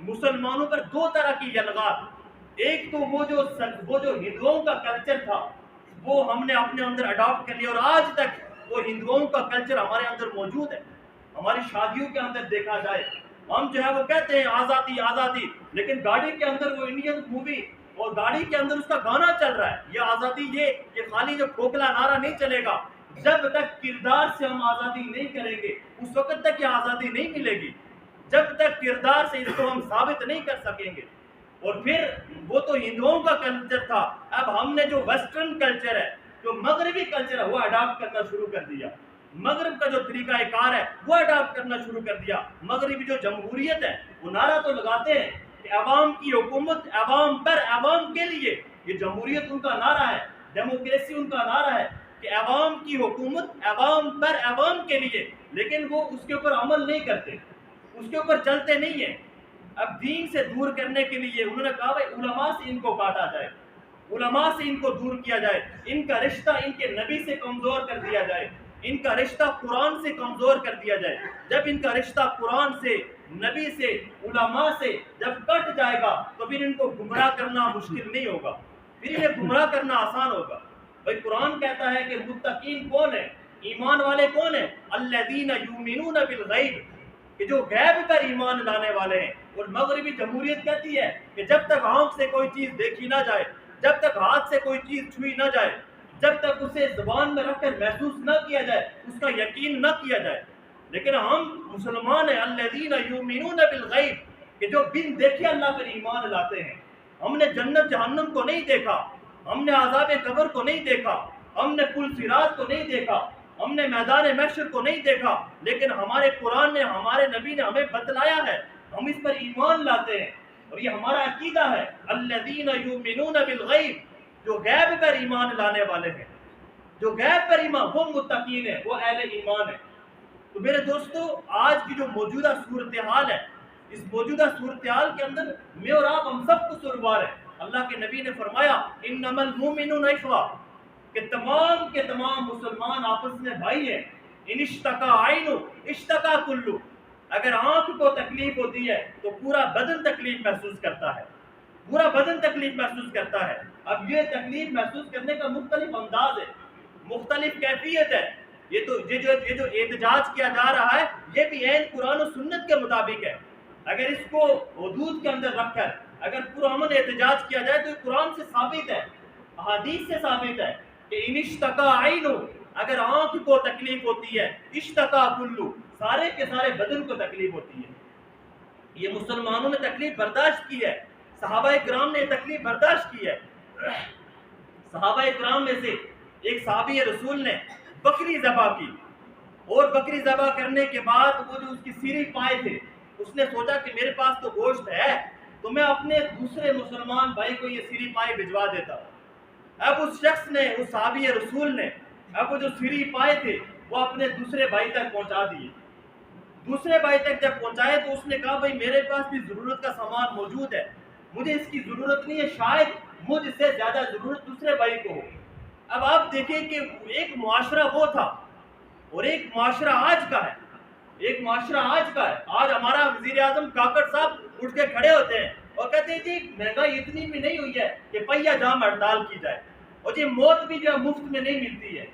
مسلمانوں پر دو طرح کی یلغار، ایک تو وہ جو ہندوؤں کا کلچر تھا وہ ہم نے اپنے اندر اڈاپٹ کر لیا، اور آج تک وہ ہندوؤں کا کلچر ہمارے اندر موجود ہے۔ ہماری شادیوں کے اندر دیکھا جائے، ہم جو ہے وہ کہتے ہیں آزادی آزادی، لیکن گاڑی کے اندر وہ انڈین مووی اور گاڑی کے اندر اس کا گانا چل رہا ہے، یہ آزادی، یہ خالی جو کھوکھلا نعرہ نہیں چلے گا۔ جب تک کردار سے ہم آزادی نہیں کریں گے اس وقت تک یہ آزادی نہیں ملے گی، جب تک کردار سے اس کو ہم ثابت نہیں کر سکیں گے۔ اور پھر وہ تو ہندوؤں کا کلچر تھا، اب ہم نے جو ویسٹرن کلچر ہے، جو مغربی کلچر ہے، وہ اڈاپٹ کرنا شروع کر دیا۔ مغرب کا جو طریقہ کار ہے وہ اڈاپٹ کرنا شروع کر دیا۔ مغربی جو جمہوریت ہے وہ نعرہ تو لگاتے ہیں کہ عوام کی حکومت عوام پر عوام کے لیے، یہ جمہوریت ان کا نعرہ ہے، ڈیموکریسی ان کا نعرہ ہے کہ عوام کی حکومت عوام پر عوام کے لیے، لیکن وہ اس کے اوپر عمل نہیں کرتے، اس کے اوپر چلتے نہیں ہیں۔ اب دین سے دور کرنے کے لیے انہوں نے کہا بھائی علماء سے ان کو کاٹا جائے، علماء سے ان کو دور کیا جائے، ان کا رشتہ ان کے نبی سے کمزور کر دیا جائے، ان کا رشتہ قرآن سے کمزور کر دیا جائے۔ جب ان کا رشتہ قرآن سے، نبی سے، علماء سے جب کٹ جائے گا تو پھر ان کو گمراہ کرنا مشکل نہیں ہوگا، پھر انہیں گمراہ کرنا آسان ہوگا۔ بھائی قرآن کہتا ہے کہ متقین کون ہیں، ایمان والے کون ہیں، الذین یؤمنون بالغیب، کہ جو غیب پر ایمان لانے والے ہیں۔ اور مغربی جمہوریت کہتی ہے کہ جب تک آنکھ سے کوئی چیز دیکھی نہ جائے، جب تک ہاتھ سے کوئی چیز چھوئی نہ جائے، جب تک اسے زبان میں رکھ کر محسوس نہ کیا جائے، اس کا یقین نہ کیا جائے۔ لیکن ہم مسلمان ہیں الذین یؤمنون بالغیب، کہ جو بن دیکھے اللہ پر ایمان لاتے ہیں۔ ہم نے جنت جہنم کو نہیں دیکھا، ہم نے عذاب قبر کو نہیں دیکھا، ہم نے پل صراط کو نہیں دیکھا، ہم نے میدان محشر کو نہیں دیکھا، لیکن ہمارے قرآن نے، ہمارے نبی نے ہمیں بتلایا ہے، ہم اس پر ایمان لاتے ہیں، اور یہ ہمارا عقیدہ ہے الذین یؤمنون بالغیب، جو غیب پر ایمان لانے والے ہیں، جو غیب پر ایمان، وہ متقین ہیں، وہ اہل ایمان ہیں۔ تو میرے دوستو، آج کی جو موجودہ صورتحال ہے، اس موجودہ صورتحال کے اندر میں اور آپ ہم سب کو قصوروار ہیں۔ اللہ کے نبی نے فرمایا انما المؤمنون اخوہ، کہ تمام کے تمام مسلمان آپس میں بھائی ہیں۔ ان اشتکا عین اشتکا کلو، اگر آنکھ کو تکلیف ہوتی ہے تو پورا بدن تکلیف محسوس کرتا ہے، پورا بدن تکلیف محسوس کرتا ہے۔ اب یہ تکلیف محسوس کرنے کا مختلف انداز ہے، مختلف کیفیت ہے۔ یہ جو احتجاج کیا جا رہا ہے یہ بھی عین قرآن و سنت کے مطابق ہے۔ اگر اس کو حدود کے اندر رکھ کر اگر پرامن احتجاج کیا جائے تو یہ قرآن سے ثابت ہے، احادیث سے ثابت ہے کہ ان اشتکا عین، اگر آنکھ کو تکلیف ہوتی ہے، اشتکا کلو، سارے کے سارے بدن کو تکلیف ہوتی ہے۔ یہ مسلمانوں نے تکلیف برداشت کی ہے، صحابہ کرام نے تکلیف برداشت کی ہے۔ صحابہ کرام میں سے ایک صحابی رسول نے بکری ذبح کی، اور بکری ذبح کرنے کے بعد وہ جو اس کی سیری پائے تھے، اس نے سوچا کہ میرے پاس تو گوشت ہے تو میں اپنے دوسرے مسلمان بھائی کو یہ سیری پائے بھجوا دیتا ہوں۔ اب اس شخص نے، اس صحابی رسول نے، اب وہ جو سیری پائے تھے وہ اپنے دوسرے بھائی تک پہنچا دیے۔ دوسرے بھائی تک جب پہنچائے تو اس نے کہا بھائی میرے پاس بھی ضرورت کا سامان موجود ہے، مجھے اس کی ضرورت نہیں ہے، شاید مجھ سے زیادہ ضرورت دوسرے بھائی کو ہو۔ اب آپ دیکھیں کہ ایک معاشرہ وہ تھا اور ایک معاشرہ آج کا ہے، ایک معاشرہ آج کا ہے۔ آج ہمارا وزیر اعظم کاکڑ صاحب اٹھ کے کھڑے ہوتے ہیں اور کہتے ہیں جی مہنگائی اتنی بھی نہیں ہوئی ہے کہ پہیا جام ہڑتال کی جائے، اور جی موت بھی جو ہے مفت میں نہیں ملتی ہے۔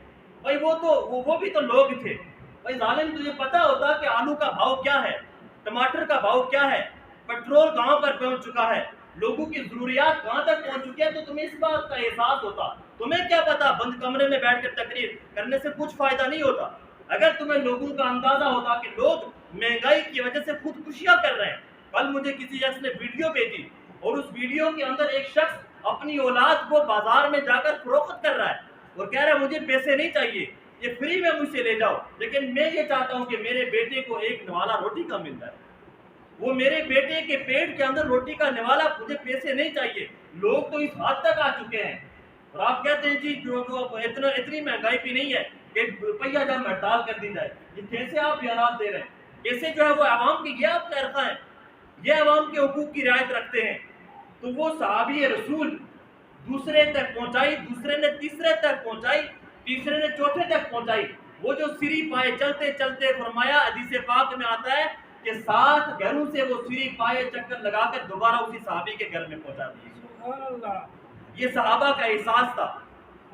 بھائی وہ بھی تو لوگ تھے۔ بھائی ظالم، تجھے پتا ہوتا کہ آلو کا بھاؤ کیا ہے، ٹماٹر کا بھاؤ کیا ہے، پیٹرول کہاں پر پہنچ چکا ہے، لوگوں کی ضروریات کہاں تک پہنچ چکی ہے، تو تمہیں اس بات کا احساس ہوتا۔ تمہیں کیا پتا، بند کمرے میں بیٹھ کر تقریر کرنے سے کچھ فائدہ نہیں ہوتا۔ اگر تمہیں لوگوں کا اندازہ ہوتا کہ لوگ مہنگائی کی وجہ سے خودکشیاں کر رہے ہیں۔ کل مجھے کسی شخص نے ویڈیو بھیجی اور اس ویڈیو کے اندر ایک شخص اپنی اولاد کو بازار میں جا کر فروخت کر رہا ہے اور کہہ رہا ہے مجھے پیسے نہیں چاہیے، یہ فری میں مجھ سے لے جاؤ، لیکن میں یہ چاہتا ہوں کہ میرے بیٹے کو ایک نوالا روٹی کا مل جائے، وہ میرے بیٹے کے پیٹ کے اندر روٹی کا نوالا، مجھے پیسے نہیں چاہیے۔ لوگ تو اس حد تک آ چکے ہیں، اور آپ کہتے ہیں جی جو اتنی مہنگائی بھی نہیں ہے کہ پہیا جام ہڑتال کر دی جائے۔ یہ کیسے آپ بیانات دے رہے ہیں، کیسے جو ہے وہ عوام کی، یہ آپ خیرخواہ ہیں، یہ عوام کے حقوق کی رعایت رکھتے ہیں۔ تو وہ صحابی رسول دوسرے تک پہنچائی، دوسرے نے تیسرے تک پہنچائی، تیسرے نے چوتھے تک پہنچائی۔ وہ جو سری پائے چلتے چلتے فرمایا، حدیث پاک میں آتا ہے کہ 7 گھروں سے وہ سیڑھی پائے چکر لگا کر دوبارہ اسی صحابی کے گھر میں پہنچا دی۔ سبحان اللہ۔ یہ صحابہ کا احساس تھا،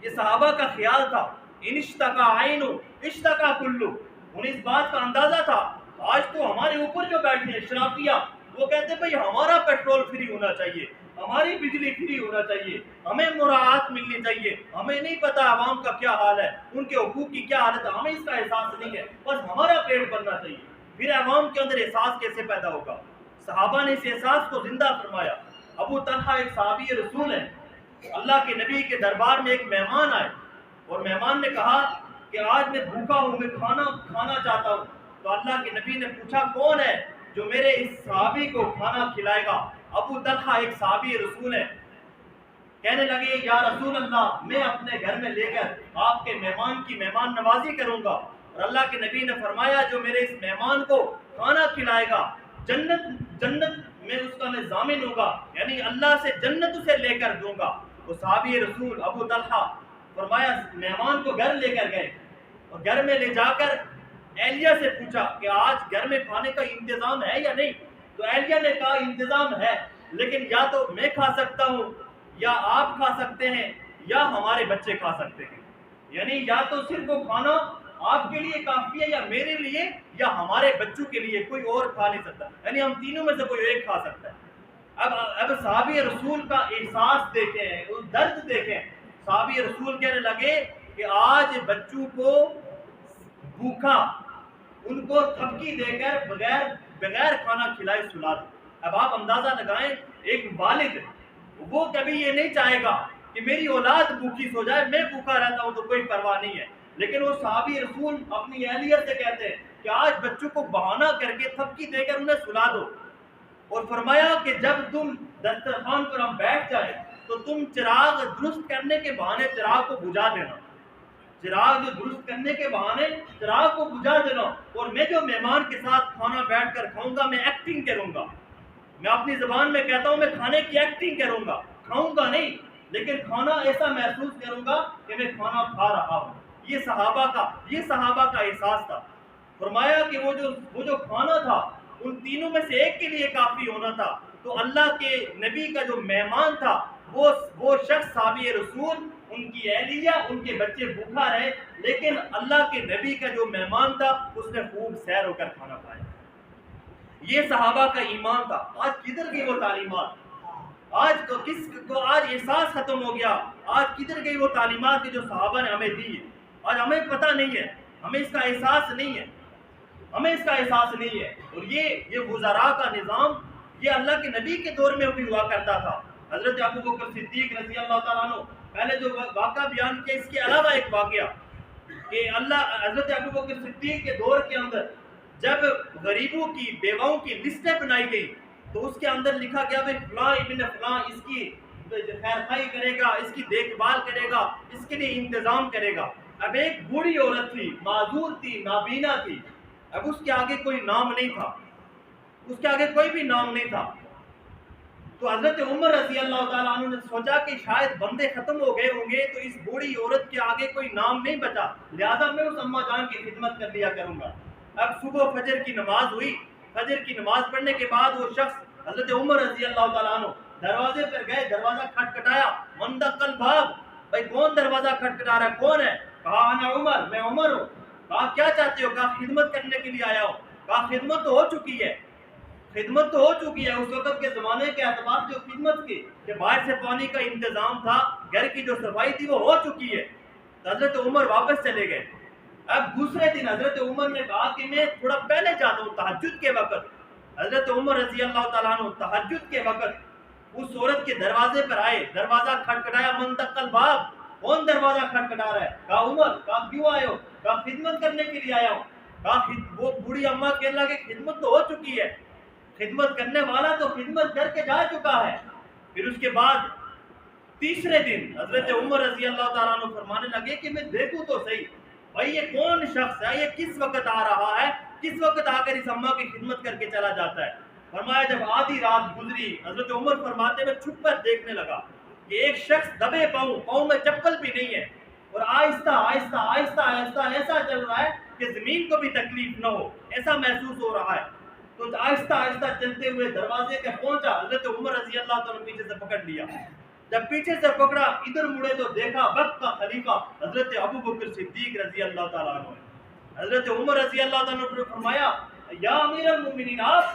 یہ صحابہ کا خیال تھا۔ ان اشتکا عین اشتکا کلو، انہیں اس بات کا اندازہ تھا۔ آج تو ہمارے اوپر جو بیٹھے ہیں شرافیہ، وہ کہتے ہیں بھئی ہمارا پیٹرول فری ہونا چاہیے، ہماری بجلی فری ہونا چاہیے، ہمیں مراعات ملنی چاہیے، ہمیں نہیں پتا عوام کا کیا حال ہے، ان کے حقوق کی کیا حالت ہے، ہمیں اس کا احساس نہیں ہے، بس ہمارا پیٹ بھرنا چاہیے۔ پھر عوام کے اندر احساس کیسے پیدا ہوگا؟ صحابہ نے اس احساس کو زندہ فرمایا۔ ابو طلحہ ایک صحابی رسول ہے، اللہ کے نبی کے دربار میں ایک مہمان آئے اور مہمان نے کہا کہ آج میں بھوکا ہوں، میں کھانا چاہتا ہوں۔ تو اللہ کے نبی نے پوچھا کون ہے جو میرے اس صحابی کو کھانا کھلائے گا؟ ابو طلحہ ایک صحابی رسول ہے، کہنے لگے یا رسول اللہ، میں اپنے گھر میں لے کر آپ کے مہمان کی مہمان نوازی کروں گا۔ اور اللہ کے نبی نے فرمایا جو میرے اس مہمان کو کھانا کھلائے گا جنت میں اس کا میں ضامن ہوں گا، یعنی اللہ سے جنت اسے لے کر دوں گا۔ وہ صحابی رسول ابو طلحہ فرمایا مہمان کو گھر لے کر گئے اور گھر میں لے جا کر اہلیہ سے پوچھا کہ آج گھر میں کھانے کا انتظام ہے یا نہیں؟ تو اہلیہ نے کہا انتظام ہے، لیکن یا تو میں کھا سکتا ہوں، یا آپ کھا سکتے ہیں، یا ہمارے بچے کھا سکتے ہیں، یعنی یا تو صرف وہ کھانا آپ کے لیے کافی ہے، یا میرے لیے یا ہمارے بچوں کے لیے، کوئی اور کھا نہیں سکتا، یعنی ہم تینوں میں سے کوئی ایک کھا سکتا ہے۔ اب صحابی رسول کا احساس دیکھیں، اس درد دیکھیں۔ صحابی رسول کہنے لگے کہ آج بچوں کو بھوکا، ان کو تھپکی دے کر بغیر کھانا کھلائے سلا دو۔ اب آپ اندازہ لگائیں، ایک والد وہ کبھی یہ نہیں چاہے گا کہ میری اولاد بھوکی سو جائے، میں بھوکا رہتا ہوں تو کوئی پرواہ نہیں ہے، لیکن وہ صحابی رسول اپنی اہلیت سے کہتے ہیں کہ آج بچوں کو بہانہ کر کے تھپکی دے کر انہیں سلا دو۔ اور فرمایا کہ جب تم دسترخوان پر ہم بیٹھ جائیں تو تم چراغ درست کرنے کے بہانے چراغ کو بجھا دینا، چراغ جو درست کرنے کے بہانے چراغ کو بجھا دینا، اور میں جو مہمان کے ساتھ کھانا بیٹھ کر کھاؤں گا میں ایکٹنگ کروں گا، میں اپنی زبان میں کہتا ہوں میں کھانے کی ایکٹنگ کروں گا، کھاؤں گا نہیں، لیکن کھانا ایسا محسوس کروں گا کہ میں کھانا کھا رہا ہوں۔ یہ صحابہ کا احساس تھا۔ فرمایا کہ وہ جو کھانا تھا ان تینوں میں سے ایک کے لیے کافی ہونا تھا، تو اللہ کے نبی کا جو مہمان تھا وہ شخص صحابی رسول، ان کی اہلیہ، ان کے بچے بھوکا رہے، لیکن اللہ کے نبی کا جو مہمان تھا اس نے خوب سیر ہو کر کھانا کھایا۔ یہ صحابہ کا ایمان تھا۔ آج کدھر گئی وہ تعلیمات؟ آج کس کو آج احساس ختم ہو گیا؟ آج کدھر گئی وہ تعلیمات کی جو صحابہ نے ہمیں دی ہے؟ آج ہمیں پتہ نہیں ہے، ہمیں اس کا احساس نہیں ہے، اور یہ وزراء کا نظام یہ اللہ کے نبی کے دور میں بھی ہوا کرتا تھا۔ حضرت ابوبکر صدیق رضی اللہ تعالیٰ عنہ پہلے جو واقعہ بیان کیا، اس کے علاوہ ایک واقعہ کہ حضرت ابوبکر صدیق کے دور کے اندر جب غریبوں کی بیواؤں کی لسٹیں بنائی گئی تو اس کے اندر لکھا گیا بھائی فلاں ابن فلاں اس کی خیر خواہی کرے گا، اس کی دیکھ بھال کرے گا، اس کے لیے انتظام کرے گا۔ اب ایک بوڑھی عورت تھی، معذور تھی، نابینا تھی، اب اس کے آگے کوئی نام نہیں تھا، اس کے آگے کوئی بھی نام نہیں تھا۔ تو حضرت عمر رضی اللہ تعالیٰ عنہ نے سوچا کہ شاید بندے ختم ہو گئے ہوں گے تو اس بوڑھی عورت کے آگے کوئی نام نہیں بچا، لہذا میں اس اماں جان کی خدمت کر لیا کروں گا۔ اب صبح فجر کی نماز ہوئی، فجر کی نماز پڑھنے کے بعد وہ شخص حضرت عمر رضی اللہ تعالیٰ عنہ دروازے پر گئے، دروازہ کھٹکھٹایا، من دق الباب، بھائی کون دروازہ کھٹکھٹا رہا ہے، کون ہے؟ کہا انا عمر، میں عمر ہوں۔ کہا کیا چاہتے ہو؟ کہا خدمت کرنے کے لیے آیا ہوں۔ کہا خدمت تو ہو چکی ہے، خدمت تو ہو چکی ہے، اس وقت کے زمانے کے اعتبار سے خدمت کی کہ باہر سے پانی کا انتظام تھا، گھر کی جو صفائی تھی وہ ہو چکی ہے۔ تو حضرت عمر واپس چلے گئے۔ اب دوسرے دن حضرت عمر نے کہا کہ میں تھوڑا پہلے جاتا ہوں، تہجد کے وقت۔ حضرت عمر رضی اللہ تعالیٰ عنہ تہجد کے وقت اس عورت کے دروازے پر آئے، دروازہ کھٹکھٹایا، من دق الباب، کون دروازہ کھٹکھٹا رہا ہے؟ کہا عمر۔ کہا کیوں آئے ہو؟ کہا خدمت کرنے کے لیے آیا ہوں۔ کہا وہ بوڑھی اماں کہنے لگے خدمت تو ہو چکی ہے، خدمت کرنے والا تو خدمت کر کے جا چکا ہے۔ پھر اس کے بعد تیسرے دن حضرت عمر رضی اللہ تعالیٰ عنہ فرمانے لگے کہ میں دیکھوں تو صحیح بھائی یہ کون شخص ہے، یہ کس وقت آ رہا ہے، کس وقت آ کر اس اماں کی خدمت کر کے چلا جاتا ہے۔ فرمایا جب آدھی رات گزری، حضرت عمر فرماتے میں چھپ کر دیکھنے لگا کہ ایک شخص دبے پاؤں میں چپل بھی نہیں ہے، اور آہستہ آہستہ آہستہ آہستہ ایسا چل رہا ہے کہ زمین کو بھی تکلیف نہ ہو، ایسا محسوس ہو رہا ہے۔ تو آہستہ آہستہ چلتے ہوئے دروازے کے پہنچا، حضرت عمر رضی اللہ تعالیٰ نے پیچھے سے پکڑ لیا. جب پیچھے سے پکڑا، ادھر مڑے تو دیکھا وقت کا خلیفہ حضرت ابو بکر صدیق رضی اللہ تعالیٰ عنہ ہے. حضرت عمر رضی اللہ تعالیٰ عنہ نے فرمایا یا امیر المومنین آپ؟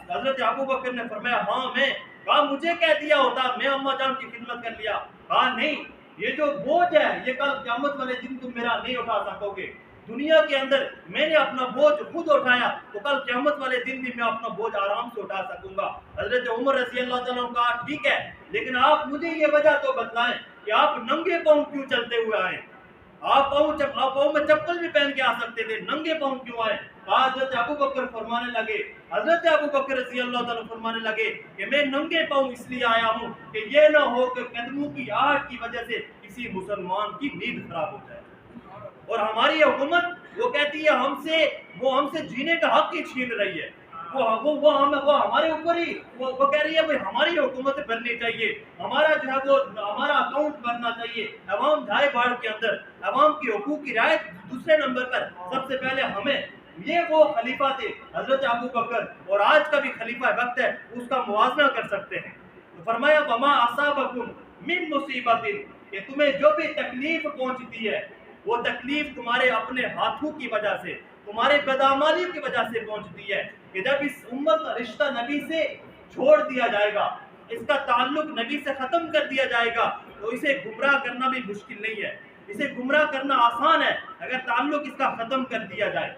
حضرت ابو بکر نے فرمایا ہاں میں. کہا مجھے کہہ دیا ہوتا، میں اماں جان کی خدمت کر لیا. کہا نہیں، یہ جو بوجھ ہے یہ کل قیامت والے دن تم میرا نہیں اٹھا سکو گے. دنیا کے اندر میں نے اپنا بوجھ خود اٹھایا تو کل قیامت والے دن بھی میں اپنا بوجھ آرام سے اٹھا سکوں گا. حضرت عمر رضی اللہ تعالیٰ نے کہا ٹھیک ہے، لیکن آپ مجھے یہ وجہ تو بتلائیں کہ آپ ننگے پاؤں کیوں چلتے ہوئے آئے؟ آپ پاؤں میں چپل بھی پہن کے آ سکتے تھے، ننگے پاؤں کیوں آئے؟ حضرت ابو بکر فرمانے لگے، حضرت ابو بکر رضی اللہ تعالیٰ فرمانے لگے کہ میں ننگے پاؤں اس لیے آیا ہوں کہ یہ نہ ہو کہ قدموں کی آہٹ کی وجہ سے کسی مسلمان کی نیند خراب ہو جائے. اور ہماری حکومت وہ کہتی ہے ہم سے جینے کا حق ہی چھین رہی ہے. وہ ہمارے اوپر ہی وہ کہہ رہی ہے بھائی ہماری حکومت بننی چاہیے، ہمارا جو ہے وہ ہمارا اکاؤنٹ بننا چاہیے. عوام جائے باڑ کے اندر، عوام کی حقوق کی رعایت دوسرے نمبر پر، سب سے پہلے ہمیں. یہ وہ خلیفہ تھے حضرت ابو بکر، اور آج کا بھی خلیفہ وقت ہے اس کا موازنہ کر سکتے ہیں. تو فرمایا وما اصابکم من مصیبت، کہ تمہیں جو بھی تکلیف پہنچتی ہے وہ تکلیف تمہارے اپنے ہاتھوں کی وجہ سے، تمہارے بدعمالی کی وجہ سے پہنچتی ہے. کہ جب اس امت کا رشتہ نبی سے چھوڑ دیا جائے گا، اس کا تعلق نبی سے ختم کر دیا جائے گا، تو اسے گمراہ کرنا بھی مشکل نہیں ہے. اسے گمراہ کرنا آسان ہے اگر تعلق اس کا ختم کر دیا جائے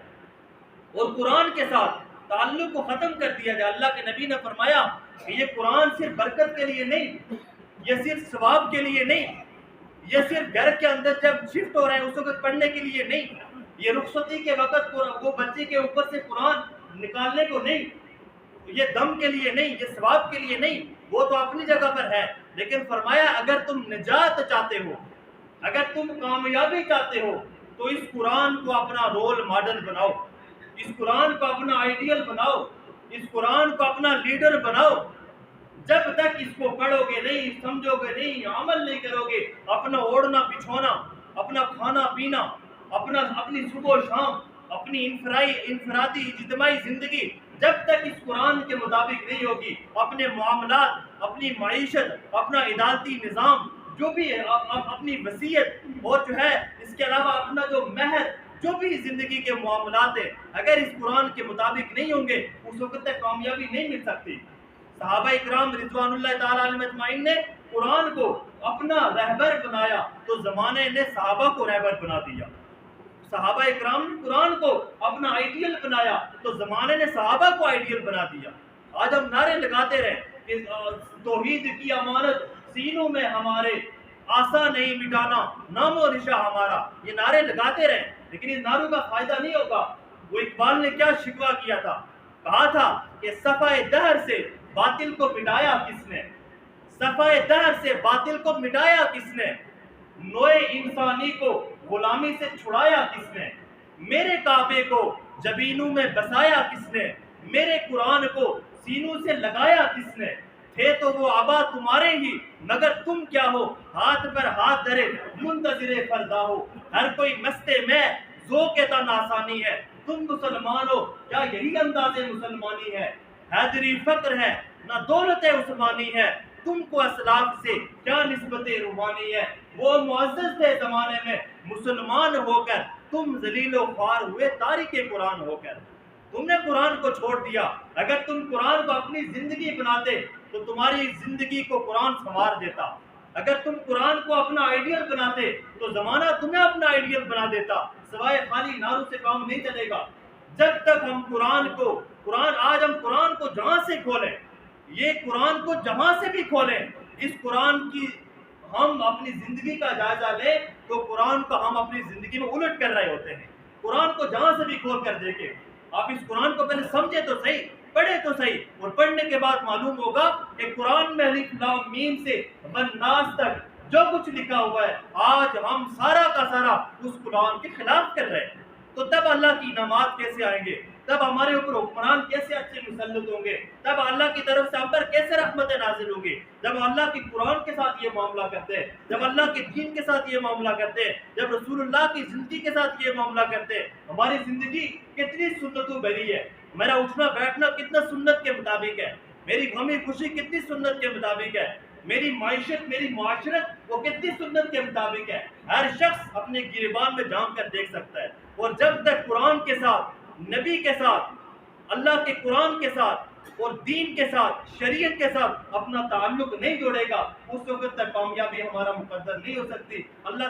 اور قرآن کے ساتھ تعلق کو ختم کر دیا جائے. اللہ کے نبی نے فرمایا کہ یہ قرآن صرف برکت کے لیے نہیں، یہ صرف ثواب کے لیے نہیں، یہ صرف گھر کے اندر جب شفٹ ہو رہے ہیں اس وقت پڑھنے کے لیے نہیں، یہ رخصتی کے وقت وہ بچے کے اوپر سے قرآن نکالنے کو نہیں، یہ دم کے لیے نہیں، یہ ثواب کے لیے نہیں، وہ تو اپنی جگہ پر ہے. لیکن فرمایا اگر تم نجات چاہتے ہو، اگر تم کامیابی چاہتے ہو تو اس قرآن کو اپنا رول ماڈل بناؤ، اس قرآن کو اپنا آئیڈیل بناؤ، اس قرآن کو اپنا لیڈر بناؤ. جب تک اس کو پڑھو گے نہیں، سمجھو گے نہیں، عمل نہیں کرو گے، اپنا اوڑھنا بچھونا، اپنا کھانا پینا، اپنی صبح و شام، اپنی انفرادی اجتماعی زندگی جب تک اس قرآن کے مطابق نہیں ہوگی، اپنے معاملات، اپنی معیشت، اپنا عدالتی نظام، جو بھی اپنی وصیت اور جو ہے اس کے علاوہ اپنا جو مہر، جو بھی زندگی کے معاملات ہیں، اگر اس قرآن کے مطابق نہیں ہوں گے اس وقت تک کامیابی نہیں مل سکتی. صحابہ اکرام رضوان اللہ تعالیٰ علیہم اجمعین نے قرآن کو اپنا رہبر بنایا تو زمانے نے صحابہ کو رہبر بنا دیا. صحابہ اکرام نے قرآن کو اپنا آئیڈیل بنایا تو زمانے نے صحابہ کو آئیڈیل بنا دیا. آج ہم نعرے لگاتے رہے کہ توحید کی امانت سینوں میں ہمارے، آسا نہیں مٹانا نام و رشا ہمارا، یہ نعرے لگاتے رہے، لیکن اس نعروں کا فائدہ نہیں ہوگا. وہ اقبال نے کیا شکوہ کیا تھا؟ کہا تھا کہ صفحہ دہر سے باطل کو مٹایا کس نے، صفحہ دہر سے باطل کو مٹایا کس نے، نوع انسانی کو غلامی سے چھڑایا کس نے، میرے کعبے کو جبینوں میں بسایا کس نے، میرے قرآن کو سینوں سے لگایا کس نے. تھے تو وہ آبا تمہارے ہی مگر تم کیا ہو، ہاتھ پر ہاتھ دھرے منتظر فردا ہو. ہر کوئی مستے میں ذوق تن آسانی ہے، تم مسلمان ہو کیا یہی انداز مسلمانی ہے. حیدری فقر ہے نہ دولت عثمانی ہے، تم کو اسلاف سے کیا نسبت روحانی ہے. وہ معزز تھے زمانے میں مسلمان ہو کر، تم ذلیل و خوار ہوئے تارک قرآن ہو کر. تم نے قرآن کو چھوڑ دیا. اگر تم قرآن کو اپنی زندگی بناتے تو تمہاری زندگی کو قرآن سنوار دیتا. اگر تم قرآن کو اپنا آئیڈیل بناتے تو زمانہ تمہیں اپنا آئیڈیل بنا دیتا. سوائے خالی نعروں سے کام نہیں چلے گا. جب تک ہم آج ہم قرآن کو جہاں سے کھولیں، یہ قرآن کو جہاں سے بھی کھولیں، اس قرآن کی ہم اپنی زندگی کا جائزہ لیں تو قرآن کو ہم اپنی زندگی میں الٹ کر رہے ہوتے ہیں. قرآن کو جہاں سے بھی کھول کر دیکھیں. آپ اس قرآن کو پہلے سمجھے تو صحیح، پڑھے تو صحیح، اور پڑھنے کے بعد معلوم ہوگا کہ قرآن میں الف لام میم سے والناس تک جو کچھ لکھا ہوا ہے آج ہم سارا کا سارا اس قرآن کے خلاف کر رہے ہیں. تو تب اللہ کی انعامات کیسے آئیں گے؟ تب ہمارے اوپر حکمران کیسے اچھے مسلط ہوں گے؟ تب اللہ کی طرف سے ہم پر کیسے رحمتیں نازل ہوں گی؟ جب اللہ کی قرآن کے ساتھ یہ معاملہ کرتے ہیں، جب اللہ کے دین کے ساتھ یہ معاملہ کرتے ہیں، جب رسول اللہ کی زندگی کے ساتھ یہ معاملہ کرتے ہیں. ہماری زندگی کتنی سنتوں بھری ہے. میرا اٹھنا بیٹھنا کتنا سنت کے مطابق ہے، میری غمی خوشی کتنی سنت کے مطابق ہے، میری معیشت میری معاشرت وہ کتنی سنت کے مطابق ہے۔ ہر شخص اپنے گریبان میں جھانک کر دیکھ سکتا ہے، اور جب تک قرآن کے ساتھ، نبی کے ساتھ، اللہ کے قرآن کے ساتھ اور دین کے ساتھ، شریعت کے ساتھ اپنا تعلق نہیں جوڑے گا، اس وقت تک کامیابی ہمارا مقدر نہیں ہو سکتی۔ اللہ